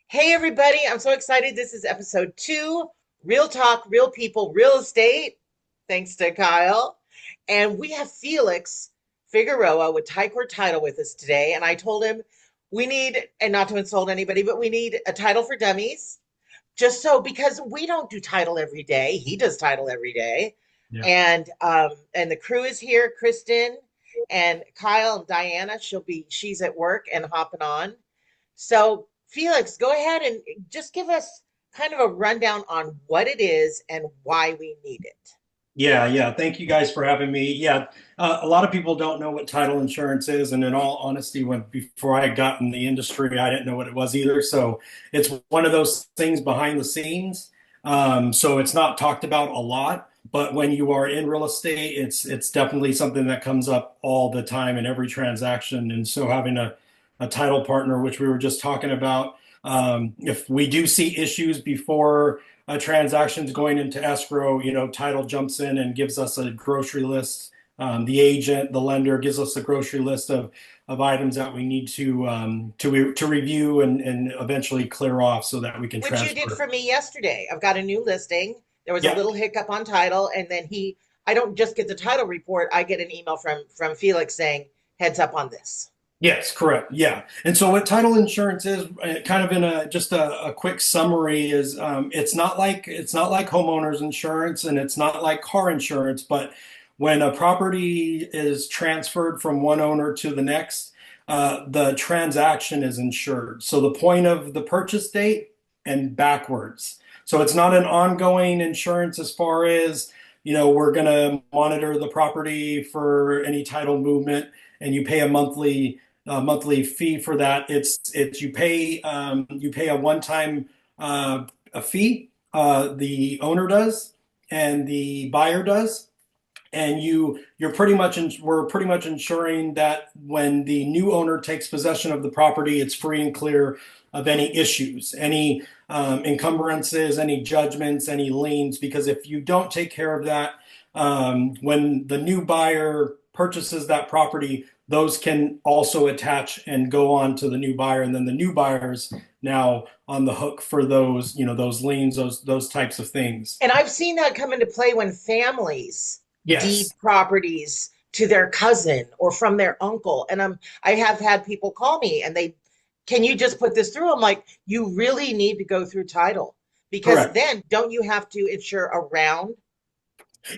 Hey, everybody. I'm so excited. This is episode 2, Real Talk, Real People, Real Estate. Thanks to Kyle. And we have Felix Figueroa with Ticor Title with us today. And I told him we need, and not to insult anybody, but we need a title for dummies. Just so, because we don't do title every day. He does title every day. Yeah. And the crew is here, Kristen and Kyle and Diana. She's at work and hopping on. So, Felix, go ahead and just give us kind of a rundown on what it is and why we need it. Yeah. Thank you guys for having me. A lot of people don't know what title insurance is, and in all honesty, when before I got in the industry, I didn't know what it was either. So it's one of those things behind the scenes. So it's not talked about a lot, but when you are in real estate, it's definitely something that comes up all the time in every transaction. And so having a title partner, which we were just talking about, if we do see issues before transactions going into escrow, title jumps in and gives us a grocery list. The agent, the lender gives us a grocery list of items that we need to review and eventually clear off so that we can Which you did transfer. for me yesterday. I've got a new listing. There was a Yeah. little hiccup on title, and then I don't just get the title report, I get an email from Felix saying, heads up on this. Yes, correct. Yeah. And so what title insurance is, kind of in a quick summary, is it's not like homeowners insurance and it's not like car insurance, but when a property is transferred from one owner to the next, the transaction is insured. So the point of the purchase date and backwards. So it's not an ongoing insurance as far as, we're going to monitor the property for any title movement and you pay a monthly fee for that. It's you pay a one-time a fee. The owner does, and the buyer does, and we're pretty much ensuring that when the new owner takes possession of the property, it's free and clear of any issues, any encumbrances, any judgments, any liens. Because if you don't take care of that, when the new buyer purchases that property, those can also attach and go on to the new buyer, and then the new buyer's now on the hook for those liens, those types of things. And I've seen that come into play when families deed Yes. properties to their cousin or from their uncle. And I have had people call me and can you just put this through? I'm like, you really need to go through title because Correct. then don't you have to insure around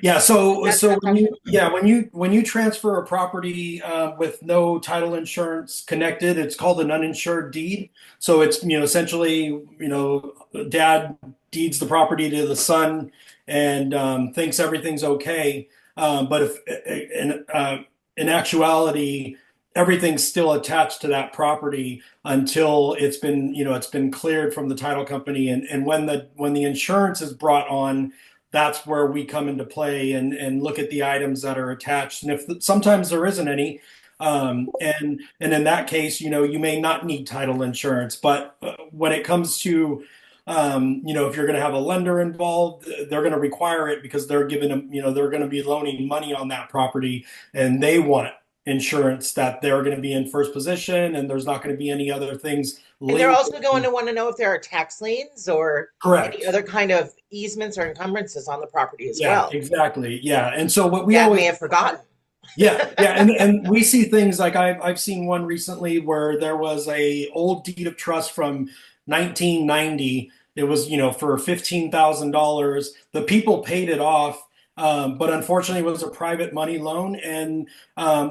Yeah, so that so when you transaction? yeah when you transfer a property with no title insurance connected, it's called an uninsured deed. So it's essentially dad deeds the property to the son and thinks everything's okay, but if in actuality everything's still attached to that property until it's been cleared from the title company, and when the insurance is brought on, that's where we come into play and look at the items that are attached. And if sometimes there isn't any, and in that case, you may not need title insurance. But when it comes to, if you're going to have a lender involved, they're going to require it because they're giving them, they're going to be loaning money on that property, and they want insurance that they're going to be in first position, and there's not going to be any other things And they're also linked. going to want to know if there are tax liens or any Correct. other kind of easements or encumbrances on the property as Yeah, well. exactly. Yeah. And so what we Dad may always have forgotten. Yeah, and we see things like I've seen one recently where there was a old deed of trust from 1990. It was, for $15,000. The people paid it off, but unfortunately, it was a private money loan, and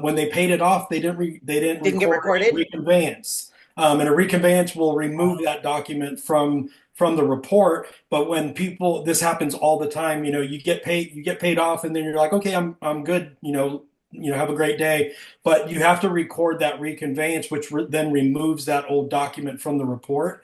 when they paid it off, they didn't Didn't get record a recorded. reconveyance, and a reconveyance will remove that document from the report. But when people, this happens all the time, you get paid off, and then you're like, okay, I'm good, have a great day. But you have to record that reconveyance, which then removes that old document from the report.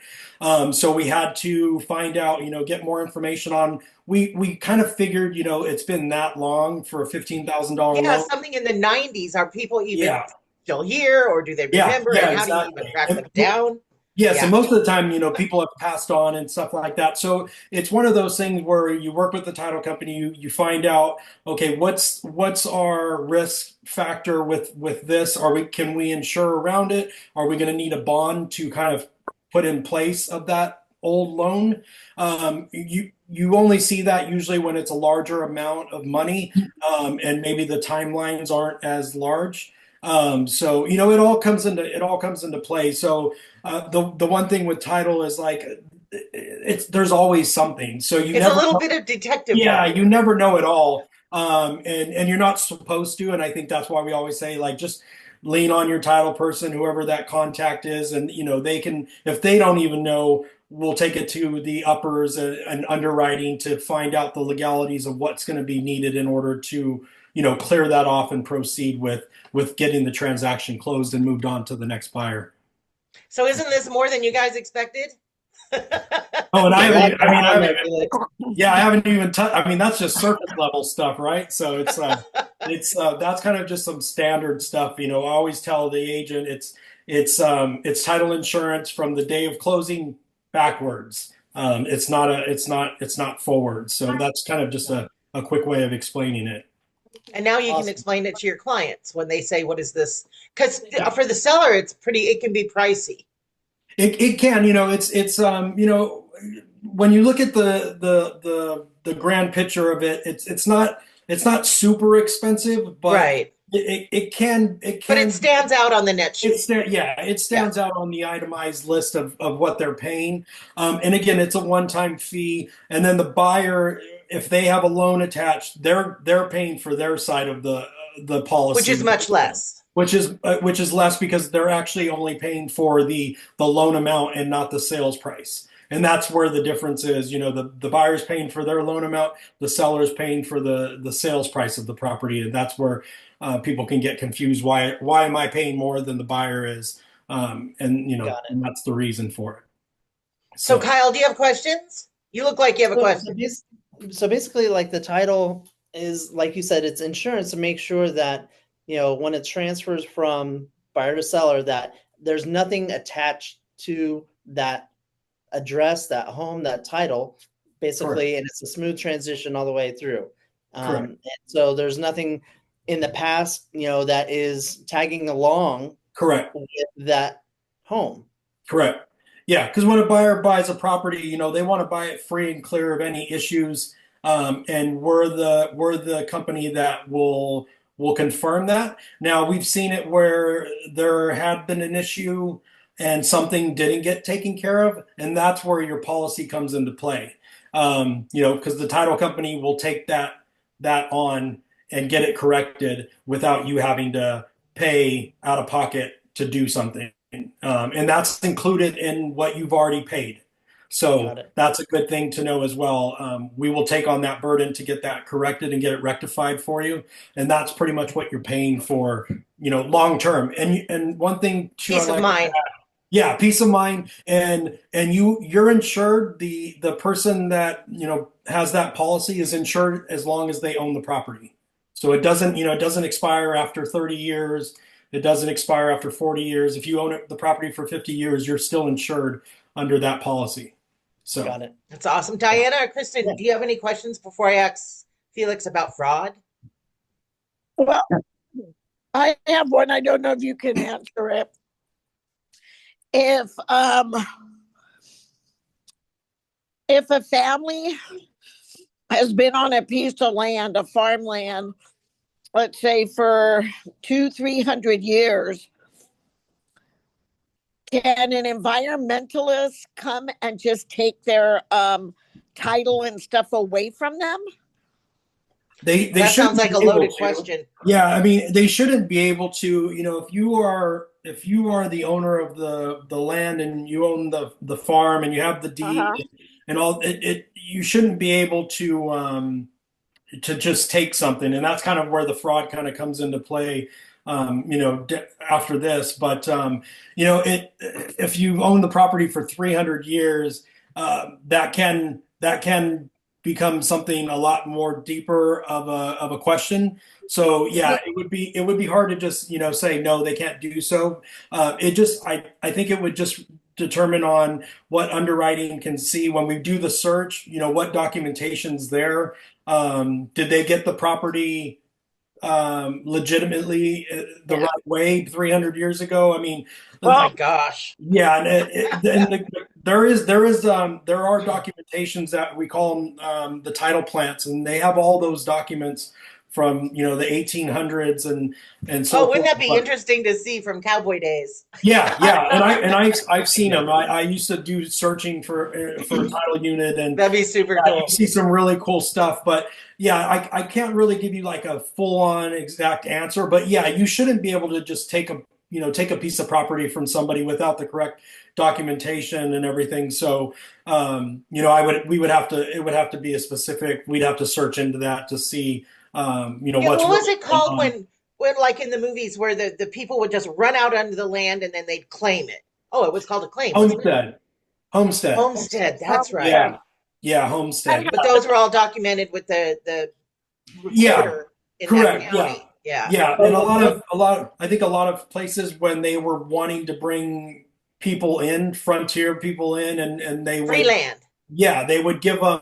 So we had to find out, get more information on. We kind of figured, it's been that long for a $15,000 Yeah, loan. something in the 90s. Are people even Yeah, still here or do they yeah, remember? yeah, And how do you even exactly. track them down? Yes, and Yeah. most of the time, people have passed on and stuff like that. So it's one of those things where you work with the title company, you find out, okay, what's our risk factor with this? Can we insure around it? Are we going to need a bond to kind of put in place of that old loan. You only see that usually when it's a larger amount of money, and maybe the timelines aren't as large. So it all comes into play. So the one thing with title is like it's there's always something. So you It's a never little bit of detective yeah, work. you never know it all. And you're not supposed to. And I think that's why we always say, like, just lean on your title person, whoever that contact is. And, they can, if they don't even know, we'll take it to the uppers and underwriting to find out the legalities of what's going to be needed in order to, clear that off and proceed with getting the transaction closed and moved on to the next buyer. So isn't this more than you guys expected? Oh, and I haven't, Glad e- to I mean, I have haven't it, Felix. Yeah, I haven't even touched. I mean, that's just surface level stuff, right? So it's that's kind of just some standard stuff. I always tell the agent it's title insurance from the day of closing backwards. It's not forward. So that's kind of just a quick way of explaining it. And now you can Awesome. explain it to your clients when they say, "What is this?" Because Yeah. for the seller, it can be pricey. It can, when you look at the grand picture of it, it's not super expensive, but Right. it But it can stands out on the net sheet. it Yeah. stands out on the itemized list of what they're paying. And again, it's a one-time fee, and then the buyer, if they have a loan attached, they're paying for their side of the Which is policy, much less. which is less because they're actually only paying for the loan amount and not the sales price. And that's where the difference is. The buyer's paying for their loan amount, the seller's paying for the sales price of the property, and that's where people can get confused. Why am I paying more than the buyer is? Got it. And that's the reason for it. So, So Kyle, do you have questions? You look like you have a So, so, question. so basically, like the title is, like you said, it's insurance to make sure that, when it transfers from buyer to seller, that there's nothing attached to that address, that home, that title, correct, basically, and it's a smooth transition all the way through. correct, And so there's nothing in the past, that is tagging along correct. with that home. Correct. Yeah, because when a buyer buys a property, they want to buy it free and clear of any issues. And we're the company that will confirm that. Now we've seen it where there had been an issue and something didn't get taken care of, and that's where your policy comes into play. Because the title company will take that on and get it corrected without you having to pay out of pocket to do something. And that's included in what you've already paid. So Got it. that's a good thing to know as well. We will take on that burden to get that corrected and get it rectified for you. And that's pretty much what you're paying for, long term. And one thing too, Peace of mind. yeah, peace of mind. And you're insured. The person that, has that policy is insured as long as they own the property. So it doesn't expire after 30 years. It doesn't expire after 40 years. If you own the property for 50 years, you're still insured under that policy. So, Got it. That's awesome. Diana or Kristen, do you have any questions before I ask Felix about fraud? Well, I have one. I don't know if you can answer it. If if a family has been on a piece of land, a farmland, let's say for 200-300 years, can an environmentalist come and just take their title and stuff away from them? they That sounds shouldn't like a be able loaded to. question. Yeah, I mean, they shouldn't be able to, if you are the owner of the land and you own the farm and you have the deed Uh-huh. and all it you shouldn't be able to just take something. And that's kind of where the fraud kind of comes into play, after this. But, if you own the property for 300 years, that can become something a lot more deeper of a question. So yeah, it would be hard to just, say, no, they can't do so. I think it would just determine on what underwriting can see when we do the search, what documentation's there. Did they get the property legitimately the Yeah. right way 300 years ago. I mean, Oh my Well, gosh. yeah, and, there are documentations that we call them the title plants, and they have all those documents from the 1800s and so Oh, wouldn't forth. that be But interesting to see from cowboy days? yeah, yeah, I've seen them. I used to do searching for a title unit, and That'd be super you cool. see some really cool stuff. But yeah, I can't really give you like a full on exact answer. But yeah, you shouldn't be able to just take a piece of property from somebody without the correct documentation and everything. So we would have to it would have to be a specific. We'd have to search into that to see Yeah, what's what was really it going called on. when like in the movies where the people would just run out onto the land and then they'd claim it? Oh, it was called a claim, wasn't it? Homestead. Homestead. Homestead, that's right. Yeah. Yeah, I homestead. But those were all documented with the Yeah, recorder in that correct. Yeah. county. Yeah. Yeah, and I think a lot of places when they were wanting to bring people in, frontier people in, and they Free would, land. yeah, they would give them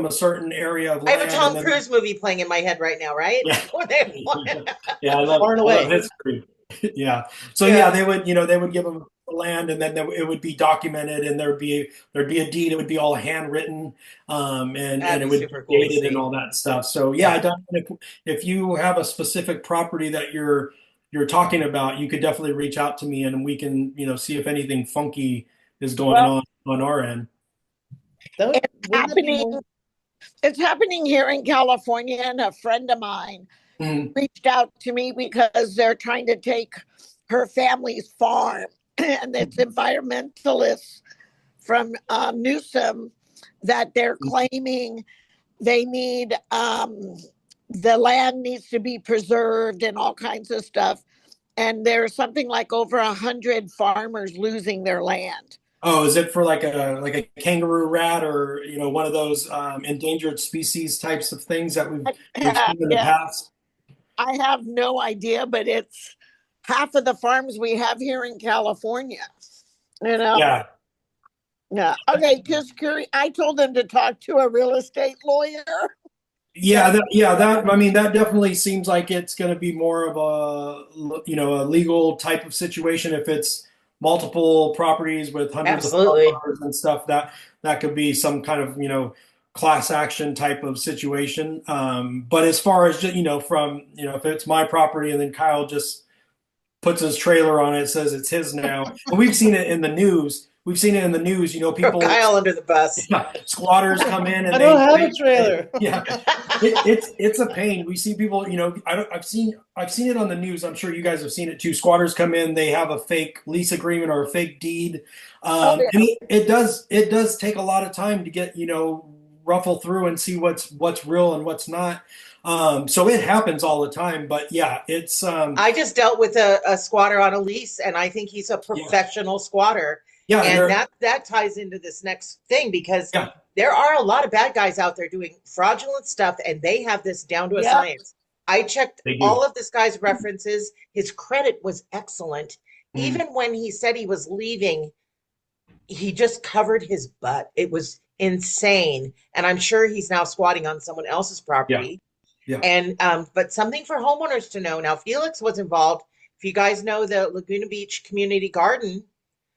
a certain area of I have a land, and Tom then Cruise movie playing in my head right now, right? yeah, Where they yeah, Far and I love away. history. Yeah, so yeah, yeah, they would give them the land, and then it would be documented, and there'd be a deed. It would be all handwritten, and that'd it be would super be cool to dated and see. all that stuff. So yeah, Yeah, definitely, if you have a specific property that you're talking about, you could definitely reach out to me, and we can see if anything funky is going well, on our end. That it's wouldn't that be happening. more? It's happening here in California, and a friend of mine Mhm. reached out to me because they're trying to take her family's farm, and it's environmentalists from Newsom that they're claiming they need the land needs to be preserved and all kinds of stuff. And there's something like over 100 farmers losing their land. Oh, is it for like a kangaroo rat or one of those endangered species types of things that we've seen in the Yeah, past? I have no idea, but it's half of the farms we have here in California. You know, Yeah, yeah. Okay, just curious. I told them to talk to a real estate lawyer. yeah, that I mean that definitely seems like it's going to be more of a legal type of situation if it's multiple properties with hundreds of absolutely. homeowners and stuff that could be some kind of class action type of situation. But as far as from if it's my property and then Kyle just puts his trailer on it, says it's his now. And we've seen it in the news. We've seen it in the news. Throw People, Kyle under the bus. squatters come in and I don't have a trailer. yeah, it's a pain. We see people. I've seen it on the news. I'm sure you guys have seen it too. Squatters come in. They have a fake lease agreement or a fake deed, Oh, yeah. and it does take a lot of time to get ruffle through and see what's real and what's not. So it happens all the time. But yeah, it's I just dealt with a squatter on a lease, and I think he's a yeah, professional squatter. yeah, And that ties into this next thing because yeah, there are a lot of bad guys out there doing fraudulent stuff, and they have this down to a Yep. science. I checked they do. all of this guy's references. His credit was excellent. Mm. Even when he said he was leaving, he just covered his butt. It was insane. And I'm sure he's now squatting on someone else's Yeah, property. yeah, And but something for homeowners to know. Now, Felix was involved. If you guys know the Laguna Beach Community Garden,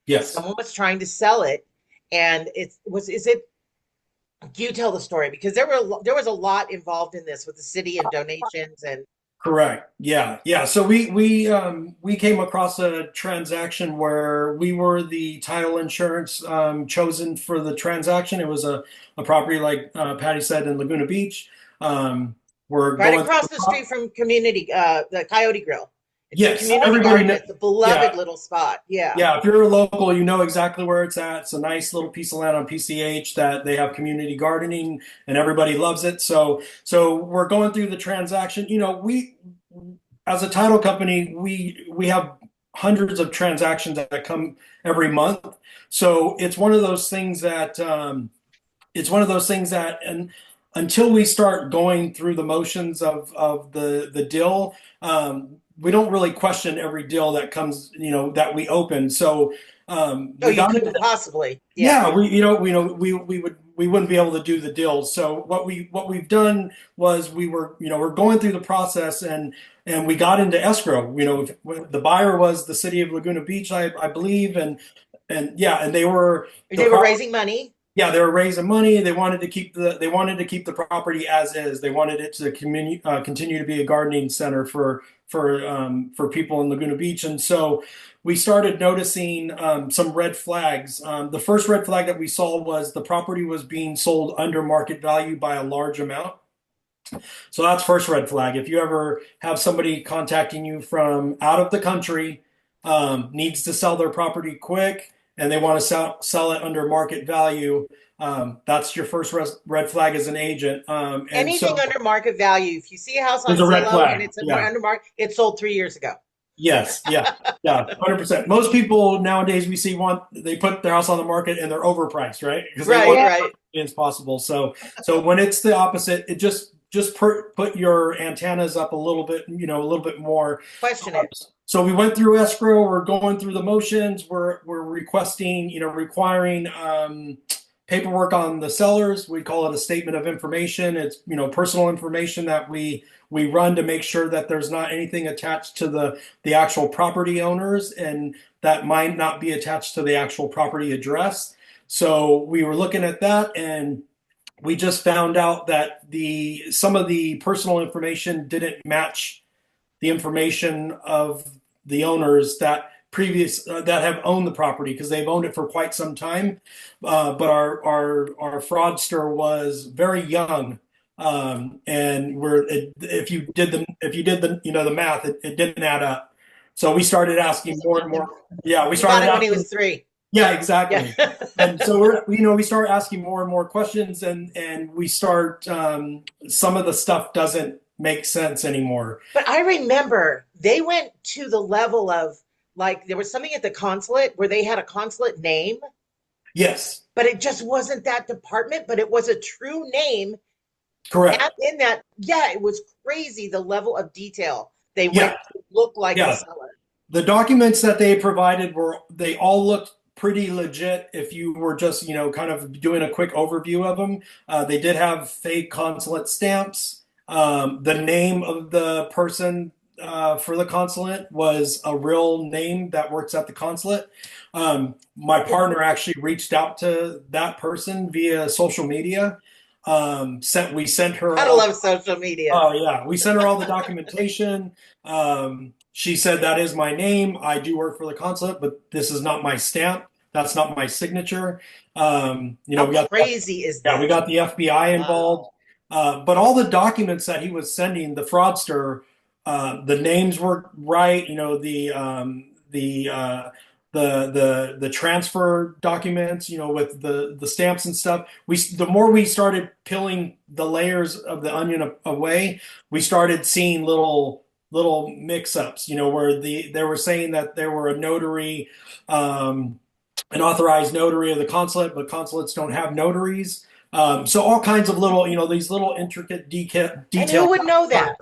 yes. someone was trying to sell it, and is it you tell the story because there was a lot involved in this with the city and donations and Correct. Yeah. Yeah. So we came across a transaction where we were the title insurance chosen for the transaction. It was a property like Patty said in Laguna Beach. We're right going across through the street from community the Coyote Grill. It's a yes, community everybody garden. It's a beloved yeah. little spot. Yeah. Yeah, if you're a local, you know exactly where it's at. It's a nice little piece of land on PCH that they have community gardening and everybody loves it. So we're going through the transaction. We as a title company, we have hundreds of transactions that come every month. So it's one of those things that and until we start going through the motions of the deal, we don't really question every deal that comes, that we open. So Oh, we you got couldn't possibly. Yeah. yeah, we we wouldn't be able to do the deals. So what we've done was we're going through the process, and we got into escrow. The buyer was the city of Laguna Beach, I believe, and yeah, and they were raising money. Yeah, they were raising money. They wanted to keep the property as is. They wanted it to continue to be a gardening center for people in Laguna Beach. And so we started noticing some red flags. The first red flag that we saw was the property was being sold under market value by a large amount. So that's first red flag. If you ever have somebody contacting you from out of the country, needs to sell their property quick, and they want to sell it under market value, that's your first red flag as an agent. Anything under market value, if you see a house on Zillow and it's under market, it sold 3 years ago. Yes, yeah, 100%. Most people nowadays we see they put their house on the market and they're overpriced, right? Because they want as much as possible. So when it's the opposite, it just put your antennas up a little bit, a little bit more. Question it. So we went through escrow. We're going through the motions. We're requesting, requiring paperwork on the sellers. We call it a statement of information. It's personal information that we run to make sure that there's not anything attached to the actual property owners, and that might not be attached to the actual property address. So we were looking at that, and we just found out that some of the personal information didn't match the information of the owners that have owned the property, because they've owned it for quite some time. But our fraudster was very young, and if you did the math, it didn't add up. So we started asking more and more. Yeah, we started asking when he was 3. Yeah, exactly. Yeah. And so we start asking more and more questions, and we start some of the stuff doesn't make sense anymore. But I remember they went to the level of, like, there was something at the consulate where they had a consulate name. Yes. But it just wasn't that department, but it was a true name. Correct. In that, it was crazy the level of detail they went to look like the seller. The documents that they provided they all looked pretty legit if you were just, kind of doing a quick overview of them. They did have fake consulate stamps. The name of the person for the consulate was a real name that works at the consulate. My partner actually reached out to that person via social media. We sent her. I love social media. Oh yeah, we sent her all the documentation. She said, "That is my name. I do work for the consulate, but this is not my stamp. That's not my signature." How crazy is that? Yeah, we got the FBI involved. But all the documents that he was sending, the fraudster, the names were right. The transfer documents, with the stamps and stuff. The more we started peeling the layers of the onion away, we started seeing little mix-ups. Where they were saying that there were a notary, an authorized notary of the consulate, but consulates don't have notaries. So all kinds of little, these little intricate details. And who would know that?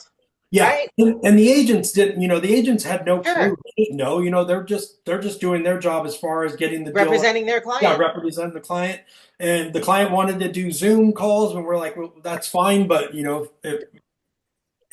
Yeah, right? and the agents didn't. The agents had no clue. They didn't know. They're just doing their job as far as getting the representing their client. Yeah, representing the client. And the client wanted to do Zoom calls, and we're like, well, that's fine, but if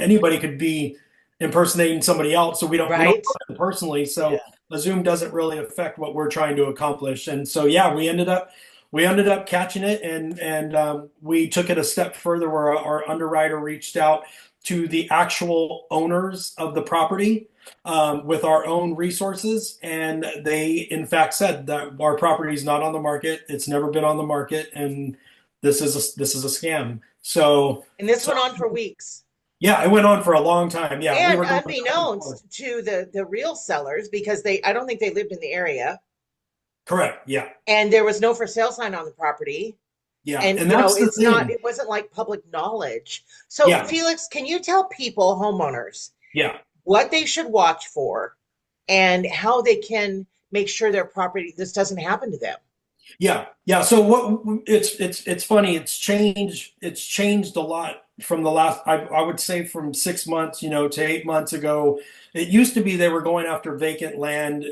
anybody could be impersonating somebody else, so we don't know them personally. So the Zoom doesn't really affect what we're trying to accomplish. And so we ended up catching it, and we took it a step further, where our underwriter reached out to the actual owners of the property with our own resources, and they in fact said that our property is not on the market. It's never been on the market, and this is a scam. So, and this went on for weeks. Yeah, it went on for a long time. Yeah, and unbeknownst to the real sellers, because I don't think they lived in the area. Correct. Yeah. And there was no for sale sign on the property. Yeah, and that's the thing. It wasn't like public knowledge. So Felix, can you tell people, homeowners, what they should watch for and how they can make sure their property, this doesn't happen to them? Yeah. So it's funny. It's changed a lot from the last, I would say, from 6 months, to 8 months ago. It used to be they were going after vacant land,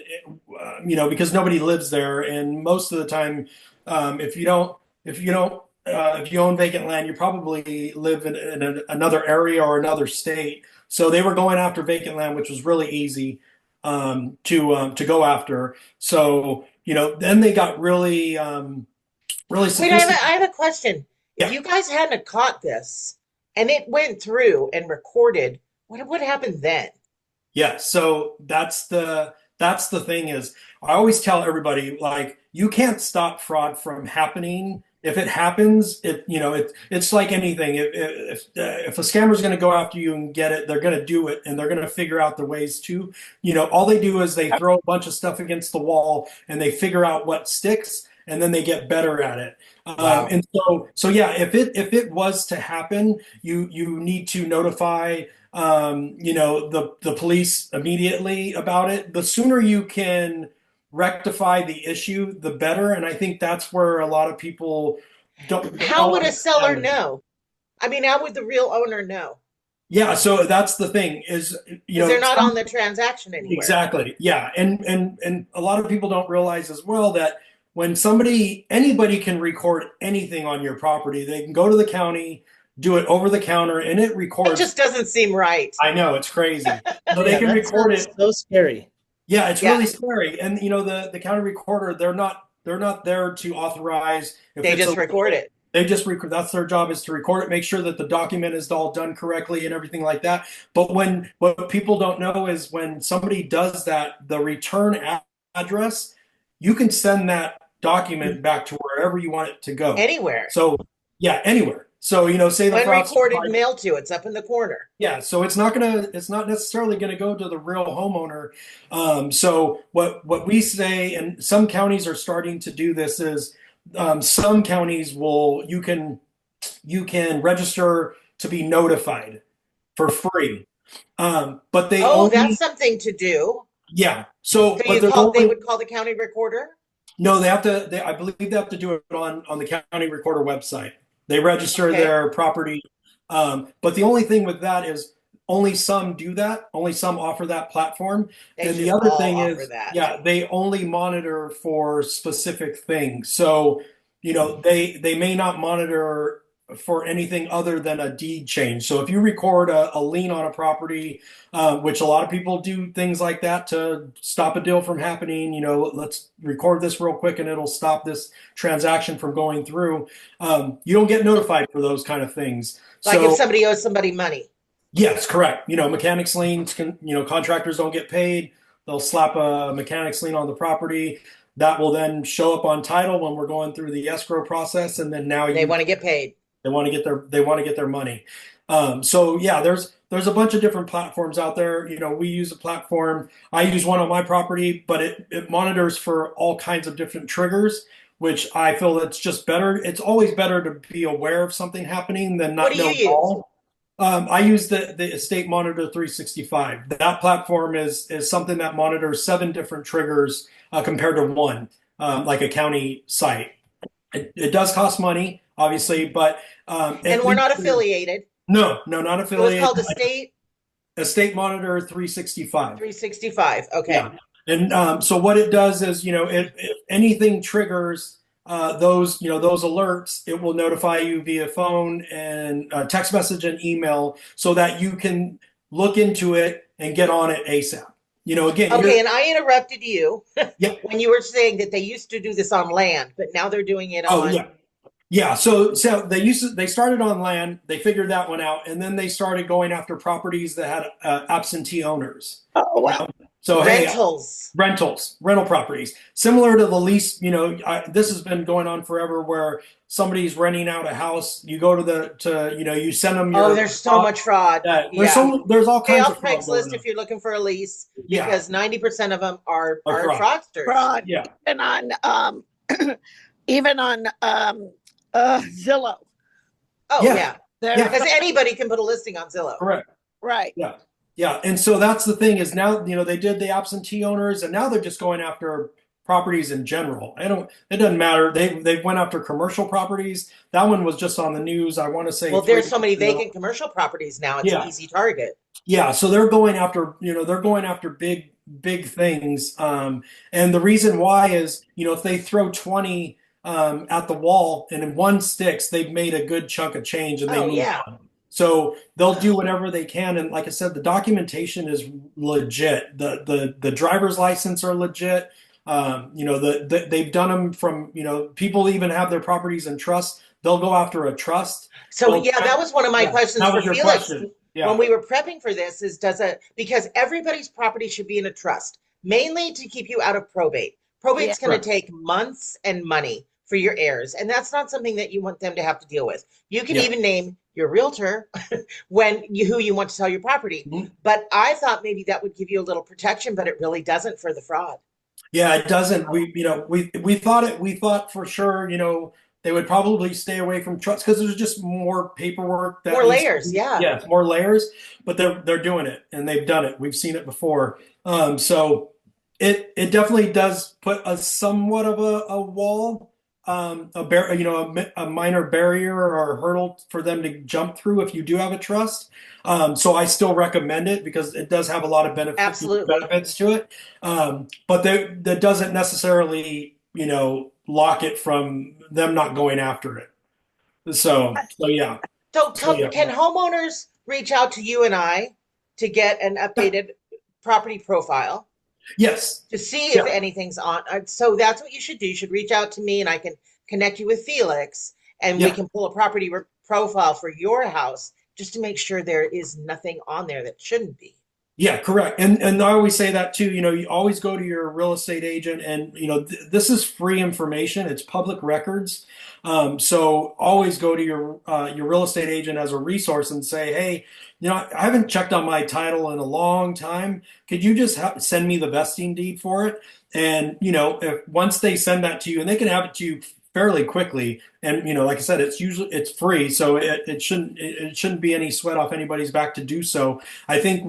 because nobody lives there. And most of the time, if you don't if you own vacant land, you probably live in another area or another state. So they were going after vacant land, which was really easy to go after. So then they got really really Wait, sophisticated. I have a question. If Yeah, you guys hadn't caught this and it went through and recorded, what would happen then? yeah. So that's the thing is I always tell everybody like you can't stop fraud from happening. If it happens, it's like anything. If a scammer's going to go after you and get it, they're going to do it, and they're going to figure out the ways to. All they do is they throw a bunch of stuff against the wall, and they figure out what sticks, and then they get better at it. Wow. And so yeah, if it was to happen, you need to notify the police immediately about it. The sooner you can rectify the issue, the better. And I think that's where a lot of people How don't would a seller understand. know? I mean, how would the real owner know? Yeah, so that's the thing is, Because they're not on the transaction anywhere. exactly. Yeah. And a lot of people don't realize as well that when anybody can record anything on your property, they can go to the county, do it over the counter, and it It records. just doesn't seem right. I know it's crazy. So they Yeah, can that record sounds it. so scary. Yeah, it's Yeah, really scary. And the county recorder, they're not there to authorize if they it's just record illegal. it. They just record. That's their job is to record it, make sure that the document is all done correctly and everything like that. But what people don't know is when somebody does that, the return address, you can send that document back to wherever you want it to go. Anywhere. So yeah, anywhere. So say the When fraudster recorded, mail to, it's up in the corner. yeah, so it's not necessarily gonna go to the real homeowner. So what we say, and some counties are starting to do this, is some counties you can register to be notified for free. But they Oh, that's only something to do. yeah. So So but there's they only would call the county recorder? no, I believe they have to do it on the county recorder website. They register Okay. their property. But the only thing with that is only some do that. Only some offer that platform. They And the should other all thing offer is, that. yeah, they only monitor for specific things. So, they may not monitor for anything other than a deed change. So if you record a lien on a property, which a lot of people do things like that to stop a deal from happening. Let's record this real quick and it'll stop this transaction from going through. You don't get notified for those kind of things. Like if So somebody owes somebody money. yes, correct. Mechanics liens contractors don't get paid. They'll slap a mechanics lien on the property. That will then show up on title when we're going through the escrow process, and then now They want to get paid. they want to get their money. So yeah, there's a bunch of different platforms out there. We use a platform. I use one on my property, but it monitors for all kinds of different triggers, which I feel that's just better. It's always better to be aware of something happening than What not do you know at use? all. I use the Estate Monitor 365. That platform is something that monitors 7 different triggers compared to one, like a county site. It does cost money, obviously, but And at we're least not affiliated. no, not It was affiliated. called Estate Estate Monitor 365. 365. Okay. Yeah. And so what it does is, if anything triggers those alerts, it will notify you via phone and text message and email so that you can look into it and get on it ASAP. Again, Okay, and I interrupted you yeah. when you were saying that they used to do this on land, but now they're doing it Oh, on. yeah. Yeah, so they started on land, they figured that one out, and then they started going after properties that had absentee owners. Oh, wow. So hey, Rentals. rental properties, similar to the lease. This has been going on forever, where somebody's renting out a house. You go you send them Oh, your. there's so much fraud. Yeah. There's all Stay kinds off of fraud going Craigslist on. if you're looking for a lease Yeah, because 90% of them are Are fraudsters. Fraud. yeah, And on even on Zillow. Oh, Yeah. yeah. They're Because anybody can put a listing on Zillow. correct. right. Yeah. Yeah. And so that's the thing is now, they did the absentee owners and now they're just going after properties in general. It doesn't matter. They went after commercial properties. That one was just on the news. I want to say Well, there's so many 3 years ago. vacant commercial properties now. It's an Yeah. easy target. Yeah. So they're going after big things. And the reason why is, if they throw 20 at the wall, and in one sticks, they've made a good chunk of change and they Oh, move yeah. on. So they'll do whatever they can. And like I said, the documentation is legit. The driver's license are legit. They've done them from, people even have their properties in trust. They'll go after a trust. So yeah, that was one of my Yeah, questions that for was your Felix question. when Yeah. we were prepping for this is because everybody's property should be in a trust, mainly to keep you out of probate. Yeah. Probate's going to Correct. take months and money for your heirs, and that's not something that you want them to have to deal with. You can Yeah. even name your realtor who you want to sell your property. Mhm. But I thought maybe that would give you a little protection, but it really doesn't for the fraud. Yeah, it doesn't. We thought for sure, they would probably stay away from trust because there's just more paperwork that More needs to layers, be, yeah. yeah, more layers, but they're doing it and they've done it. We've seen it before. So it definitely does put a somewhat of a wall, a minor barrier or a hurdle for them to jump through if you do have a trust. So I still recommend it because it does have a lot of Absolutely. benefits to it. But that doesn't necessarily, lock it from them not going after it. So yeah. So So yeah. can homeowners reach out to you and I to get an updated property profile Yes. to see if Yeah. anything's on? So that's what you should do. You should reach out to me and I can connect you with Felix and we Yeah. can pull a property profile for your house just to make sure there is nothing on there that shouldn't be. Yeah, correct. And I always say that too, you always go to your real estate agent and this is free information. It's public records. So always go to your real estate agent as a resource and say, hey, I haven't checked on my title in a long time. Could you just send me the vesting deed for it? And if once they send that to you, and they can have it to you fairly quickly, and like I said, it's free, so it shouldn't be any sweat off anybody's back to do so. I think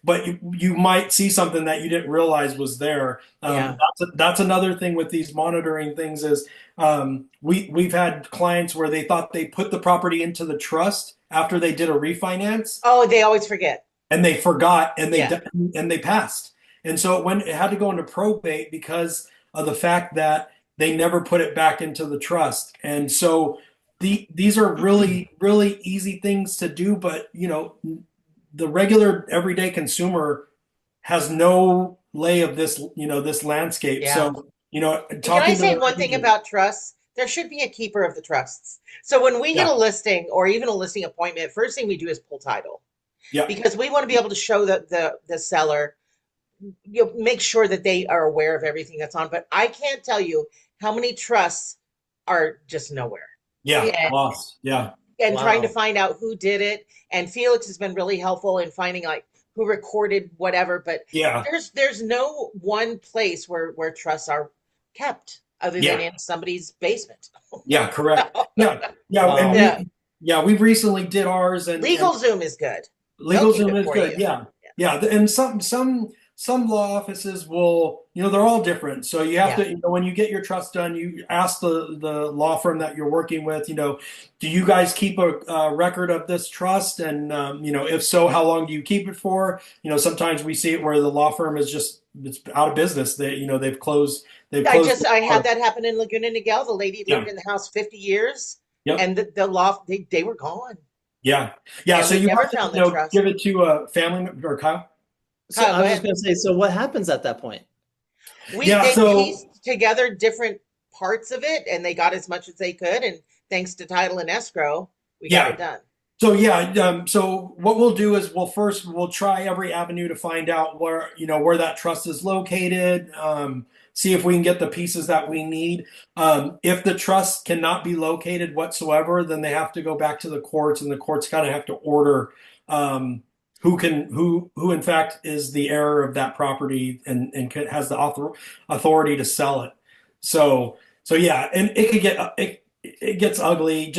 but you might see something that you didn't realize was there. Yeah. That's another thing with these monitoring things is we've had clients where they thought they put the property into the trust after they did a refinance, Oh, they always forget. and they forgot, and Yeah. they passed, and so it had to go into probate because of the fact that they never put it back into the trust. And so these are really, really easy things to do, but the regular everyday consumer has no lay of this landscape. Yeah. So, Can I talking to say their one thing agent. about trusts? There should be a keeper of the trusts. So when we get Yeah. a listing or even a listing appointment, first thing we do is pull title Yeah. because we want to be able to show the seller, make sure that they are aware of everything that's on. But I can't tell you how many trusts are just nowhere. Yeah. Yeah. Lost. Yeah. And trying to Wow. find out who did it. And Felix has been really helpful in finding like who recorded whatever. But Yeah. there's no one place where trusts are kept other than Yeah. in somebody's basement. Yeah. Correct. Yeah. Yeah. Wow. And we recently did ours, and LegalZoom is good. They'll keep LegalZoom it is for good. you. Yeah. Yeah. And some law offices will, they're all different. So you have to, when you get your trust done, you ask the law firm that you're working with, do you guys keep a record of this trust? And, if so, how long do you keep it for? Sometimes we see it where the law firm it's out of business. They've closed. I had that happen in Lagunaniguel. The lady lived Yeah. in the house 50 years Yep. and the law, they were gone. Yeah. Yeah. And So we you never have to, found the trust. give it to a family member, or Kyle. So Kyle, I go was ahead. just going to say, so what happens at that point? Yeah, They so- pieced together different parts of it and they got as much as they could. And thanks to title and escrow, we got it done. So yeah, so what we'll do is we'll try every avenue to find out where that trust is located. See if we can get the pieces that we need. If the trust cannot be located whatsoever, then they have to go back to the courts, and the courts kind of have to order who in fact is the heir of that property and has the authority to sell it. So yeah, and it could get it gets ugly.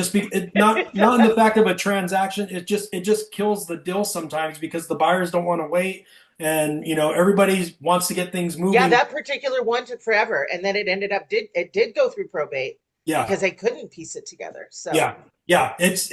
Not in the fact of a transaction. It just kills the deal sometimes because the buyers don't want to wait, and everybody wants to get things moving. Yeah, that particular one took forever. And then it ended up, it did go through probate Yeah. because they couldn't piece it together. So Yeah. It's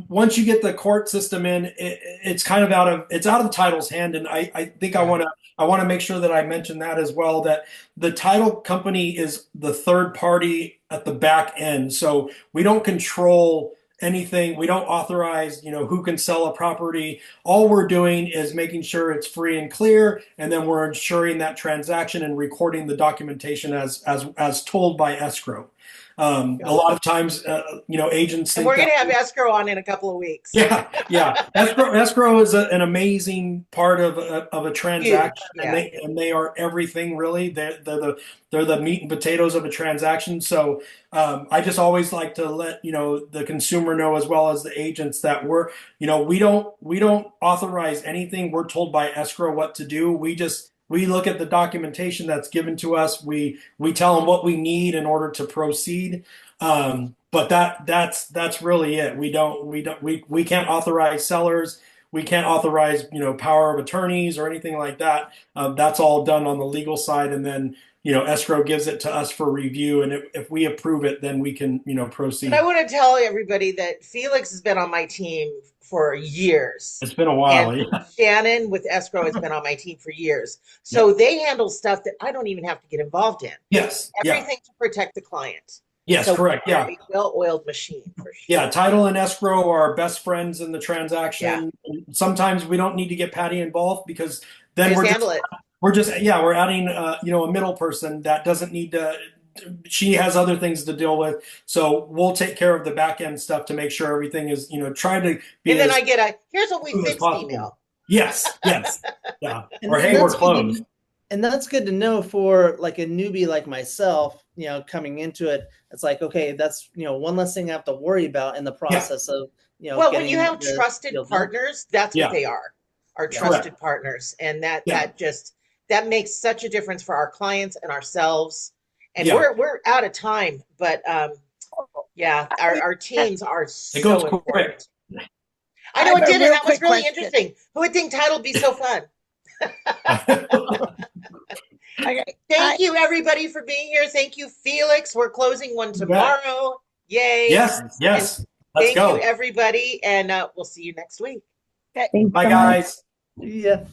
once you get the court system in, it's kind of it's out of the title's hand, and I think I want to make sure that I mention that as well, that the title company is the third party at the back end. So we don't control anything. We don't authorize, who can sell a property. All we're doing is making sure it's free and clear, and then we're ensuring that transaction and recording the documentation as told by escrow. A lot of times, agents And think we're going that, to have escrow on in a couple of weeks. yeah. Escrow is an amazing part of a transaction, Huge, yeah. and they are everything really. They're the meat and potatoes of a transaction. So I just always like to let the consumer know, as well as the agents, that we don't authorize anything. We're told by escrow what to do. We look at the documentation that's given to us. We tell them what we need in order to proceed. But that's really it. We can't authorize sellers. We can't authorize power of attorneys or anything like that. That's all done on the legal side, and then escrow gives it to us for review. And if we approve it, then we can proceed. And I want to tell everybody that Felix has been on my team for years. It's been a while. And Yeah. Shannon with escrow has been on my team for years. So they handle stuff that I don't even have to get involved in. Yes. Everything to protect the client. Yes, so correct. Yeah. A well-oiled machine for sure. Yeah, title and escrow are best friends in the transaction. Yeah. Sometimes we don't need to get Patty involved, because then we're adding a middle person that doesn't need to. She has other things to deal with, so we'll take care of the back end stuff to make sure everything is try to be. And then I get here's what we fixed email. Yes, yeah. Or hey, we're closed. And that's good to know for like a newbie like myself, coming into it. It's like, okay, that's, one less thing I have to worry about in the process of, Well, when you have trusted partners, that's what they are trusted partners. And that makes such a difference for our clients and ourselves. And we're out of time, but our teams are so important. I know it did, and that was really interesting. Who would think title would be so fun? Okay. Thank you, everybody, for being here. Thank you, Felix. We're closing one tomorrow. Yay. Yes. Let's thank go. you, everybody, and we'll see you next week. Okay. Bye, guys. Yeah.